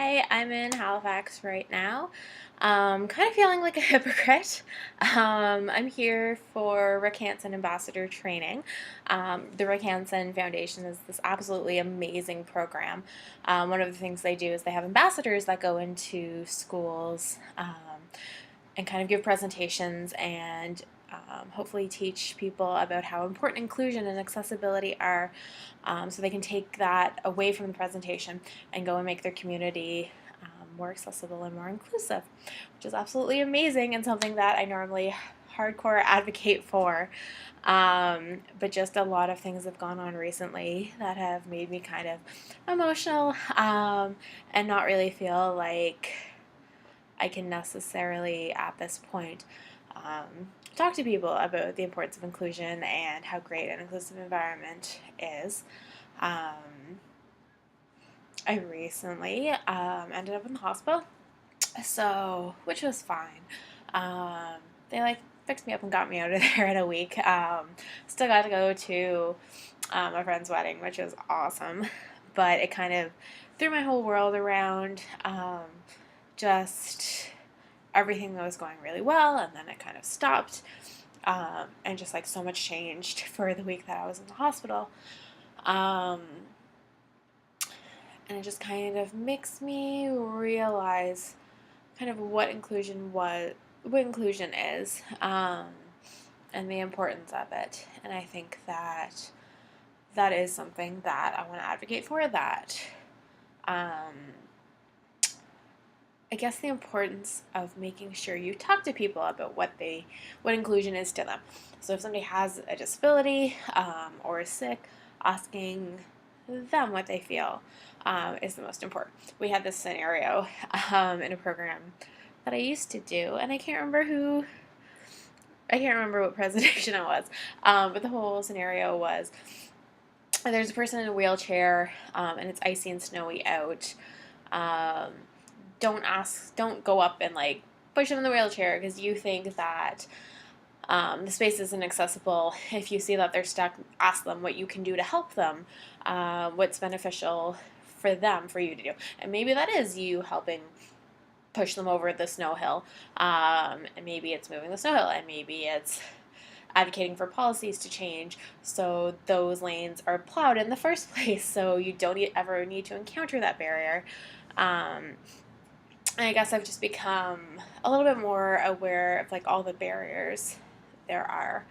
Hi, I'm in Halifax right now. Kind of feeling like a hypocrite. I'm here for Rick Hansen Ambassador Training. The Rick Hansen Foundation is this absolutely amazing program. One of the things they do is they have ambassadors that go into schools and kind of give presentations and hopefully teach people about how important inclusion and accessibility are, so they can take that away from the presentation and go and make their community more accessible and more inclusive, which is absolutely amazing and something that I normally hardcore advocate for. But just a lot of things have gone on recently that have made me kind of emotional, and not really feel like I can necessarily at this point talk to people about the importance of inclusion and how great an inclusive environment is. I recently ended up in the hospital, which was fine. They fixed me up and got me out of there in a week. Still got to go to a friend's wedding, which was awesome, but it kind of threw my whole world around. Just everything that was going really well, and then it kind of stopped, and just so much changed for the week that I was in the hospital. And it just kind of makes me realize kind of what inclusion is, and the importance of it. And I think that is something that I want to advocate for. That I guess the importance of making sure you talk to people about what inclusion is to them. So if somebody has a disability or is sick, asking them what they feel is the most important. We had this scenario in a program that I used to do, and I can't remember what presentation it was, but the whole scenario was there's a person in a wheelchair, and it's icy and snowy out. Don't go up and push them in the wheelchair because you think that the space isn't accessible. If you see that they're stuck, ask them what you can do to help them, what's beneficial for you to do. And maybe that is you helping push them over the snow hill, and maybe it's moving the snow hill, and maybe it's advocating for policies to change so those lanes are plowed in the first place so you don't ever need to encounter that barrier. And I guess I've just become a little bit more aware of all the barriers there are,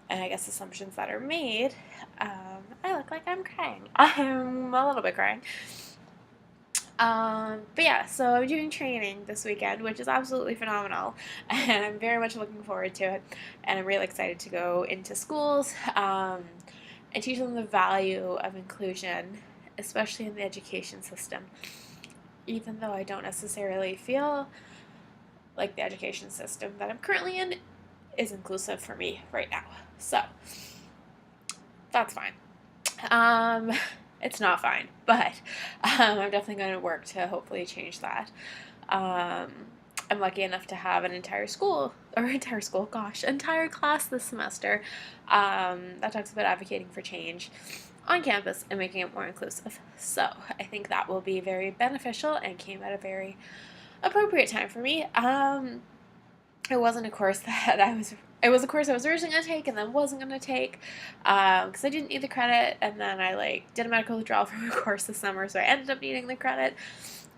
and I guess assumptions that are made. I look like I'm crying. I'm a little bit crying. But yeah, so I'm doing training this weekend, which is absolutely phenomenal, and I'm very much looking forward to it. And I'm really excited to go into schools and teach them the value of inclusion, especially in the education system. Even though I don't necessarily feel like the education system that I'm currently in is inclusive for me right now. So that's fine. It's not fine, but I'm definitely going to work to hopefully change that. I'm lucky enough to have an entire class this semester that talks about advocating for change on campus and making it more inclusive. So I think that will be very beneficial and came at a very appropriate time for me. It wasn't a course it was a course I was originally going to take and then wasn't going to take because I didn't need the credit, and then I did a medical withdrawal from a course this summer, so I ended up needing the credit.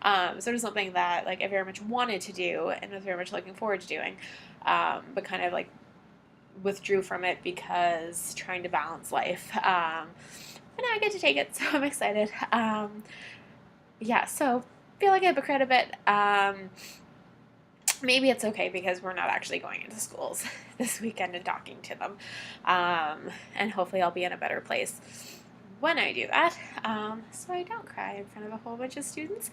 So it was something that I very much wanted to do and was very much looking forward to doing, but kind of withdrew from it because trying to balance life. But now I get to take it, so I'm excited. Yeah, so feel like a hypocrite a bit. Maybe it's okay because we're not actually going into schools this weekend and talking to them. And hopefully I'll be in a better place when I do that, so I don't cry in front of a whole bunch of students.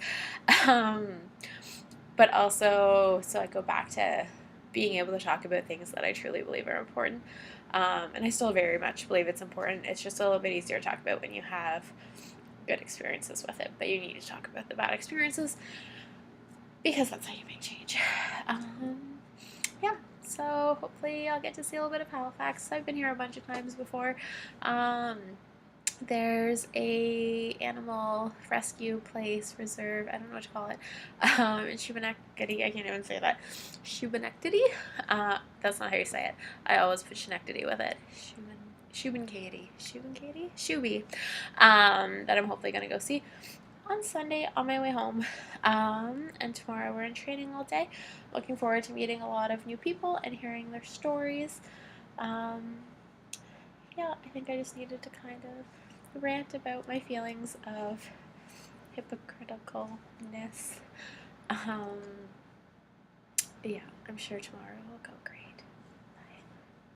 But also, so I go back to being able to talk about things that I truly believe are important. And I still very much believe it's important. It's just a little bit easier to talk about when you have good experiences with it. But you need to talk about the bad experiences because that's how you make change. Yeah, so hopefully I'll get to see a little bit of Halifax. I've been here a bunch of times before. there's a animal rescue place, reserve, I don't know what to call it, in Shubenacadie. I can't even say that. Shubenacadie? That's not how you say it. I always put Schenectady with it. Shubenacadie. Shuby. That I'm hopefully going to go see on Sunday on my way home. And tomorrow we're in training all day. Looking forward to meeting a lot of new people and hearing their stories. Yeah, I think I just needed to kind of rant about my feelings of hypocriticalness. Yeah, I'm sure tomorrow will go great.